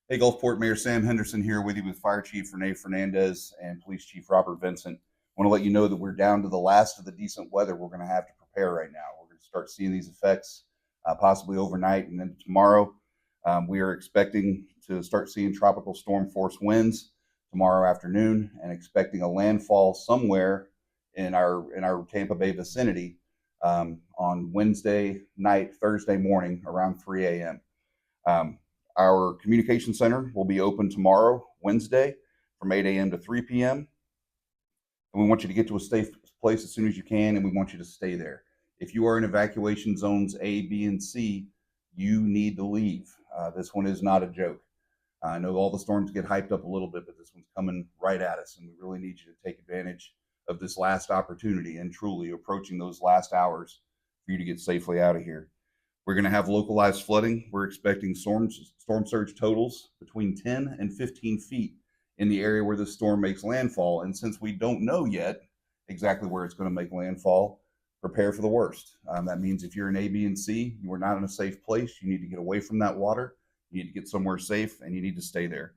Hey, Gulfport, Mayor Sam Henderson here with you with Fire Chief René Fernandez and Police Chief Robert Vincent. I want to let you know that we're down to the last of the decent weather we're going to have to prepare right now. We're going to start seeing these effects possibly overnight and then tomorrow. We are expecting to start seeing tropical storm force winds tomorrow afternoon and expecting a landfall somewhere in our Tampa Bay vicinity on Wednesday night, Thursday morning around 3 a.m. Um, our communication center will be open tomorrow, Wednesday, from 8 a.m. to 3 p.m. And we want you to get to a safe place as soon as you can, and we want you to stay there. If you are in evacuation zones A, B, and C, you need to leave. This one is not a joke. I know all the storms get hyped up a little bit, but this one's coming right at us, and we really need you to take advantage of this last opportunity and truly approaching those last hours for you to get safely out of here. We're going to have localized flooding. We're expecting storm surge totals between 10 and 15 feet in the area where the storm makes landfall. And since we don't know yet exactly where it's going to make landfall, prepare for the worst. That means if you're in A, B, and C, you are not in a safe place. You need to get away from that water. You need to get somewhere safe, and you need to stay there.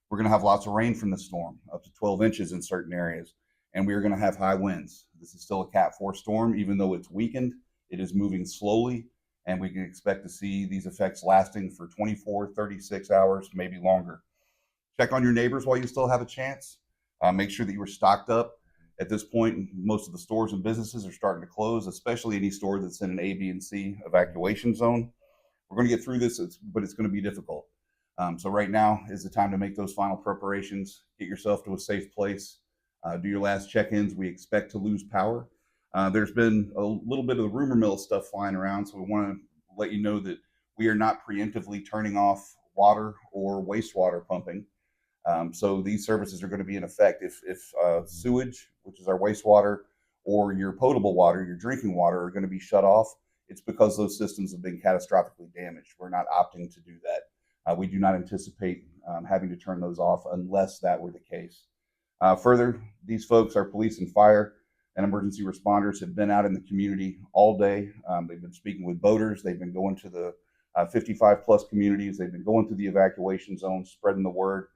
We're going to have lots of rain from the storm, up to 12 inches in certain areas, and we are going to have high winds. This is still a Cat 4 storm, even though it's weakened. It is moving slowly, and we can expect to see these effects lasting for 24, 36 hours, maybe longer. Check on your neighbors while you still have a chance. Make sure that you are stocked up. At this point, most of the stores and businesses are starting to close, especially any store that's in an A, B, and C evacuation zone. We're going to get through this, but it's going to be difficult. So right now is the time to make those final preparations, get yourself to a safe place, do your last check-ins. We expect to lose power. There's been a little bit of the rumor mill stuff flying around, so we want to let you know that we are not preemptively turning off water or wastewater pumping. So these services are going to be in effect if sewage, which is our wastewater, or your potable water, your drinking water, are going to be shut off. It's because those systems have been catastrophically damaged. We're not opting to do that. We do not anticipate having to turn those off unless that were the case. Further, these folks, our police and fire and emergency responders, have been out in the community all day. They've been speaking with boaters. They've been going to the 55 plus communities. They've been going to the evacuation zones, spreading the word.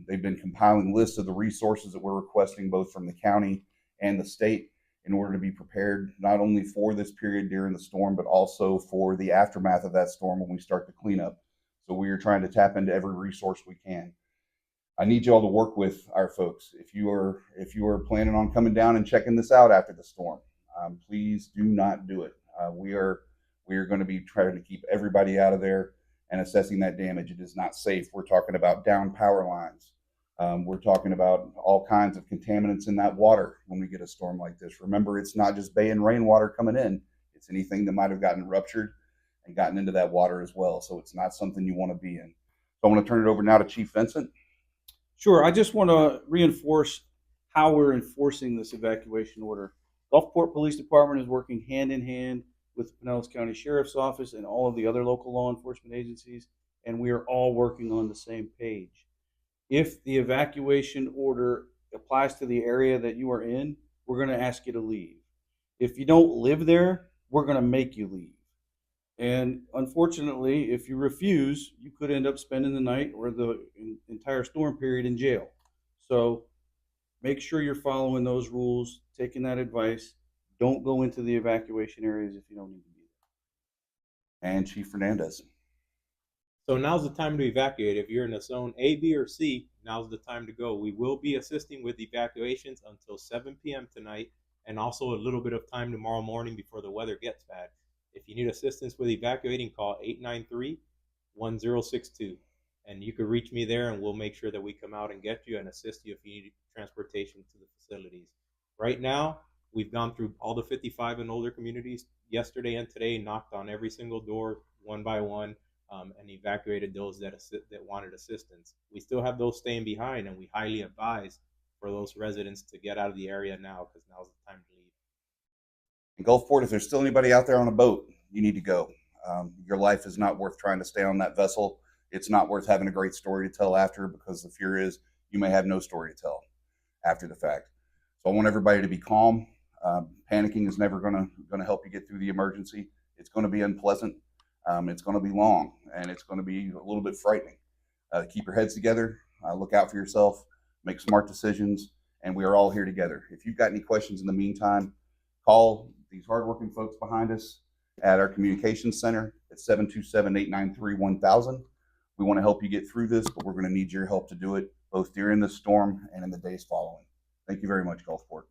They've been compiling lists of the resources that we're requesting both from the county and the state in order to be prepared not only for this period during the storm, but also for the aftermath of that storm when we start the cleanup. So we are trying to tap into every resource we can. I need you all to work with our folks. If you are planning on coming down and checking this out after the storm, please do not do it. We are going to be trying to keep everybody out of there and assessing that damage. It is not safe. We're talking about down power lines. We're talking about all kinds of contaminants in that water when we get a storm like this. Remember, it's not just bay and rainwater coming in. It's anything that might have gotten ruptured and gotten into that water as well. So it's not something you want to be in. So I want to turn it over now to Chief Vincent. Sure. I just want to reinforce how we're enforcing this evacuation order. Gulfport Police Department is working hand in hand with the Pinellas County Sheriff's Office and all of the other local law enforcement agencies, and we are all working on the same page. If the evacuation order applies to the area that you are in, we're going to ask you to leave. If you don't live there, we're going to make you leave. And unfortunately, if you refuse, you could end up spending the night or the entire storm period in jail. So make sure you're following those rules, taking that advice. Don't go into the evacuation areas if you don't need to be there. And Chief Fernandez. So now's the time to evacuate. If you're in a zone A, B, or C, now's the time to go. We will be assisting with evacuations until 7 p.m. tonight, and also a little bit of time tomorrow morning before the weather gets bad. If you need assistance with evacuating, call 893-1062. And you can reach me there, and we'll make sure that we come out and get you and assist you if you need transportation to the facilities. Right now, we've gone through all the 55 and older communities yesterday and today, knocked on every single door one by one, and evacuated those that wanted assistance. We still have those staying behind, and we highly advise for those residents to get out of the area now, because now's the time to leave. In Gulfport, if there's still anybody out there on a boat, you need to go. Your life is not worth trying to stay on that vessel. It's not worth having a great story to tell after, because the fear is you may have no story to tell after the fact. So I want everybody to be calm. Panicking is never going to help you get through the emergency. It's going to be unpleasant. It's going to be long, and it's going to be a little bit frightening. Keep your heads together. Look out for yourself. Make smart decisions. And we are all here together. If you've got any questions in the meantime, call these hardworking folks behind us at our communications center at 727-893-1000. We want to help you get through this, but we're going to need your help to do it, both during the storm and in the days following. Thank you very much, Gulfport.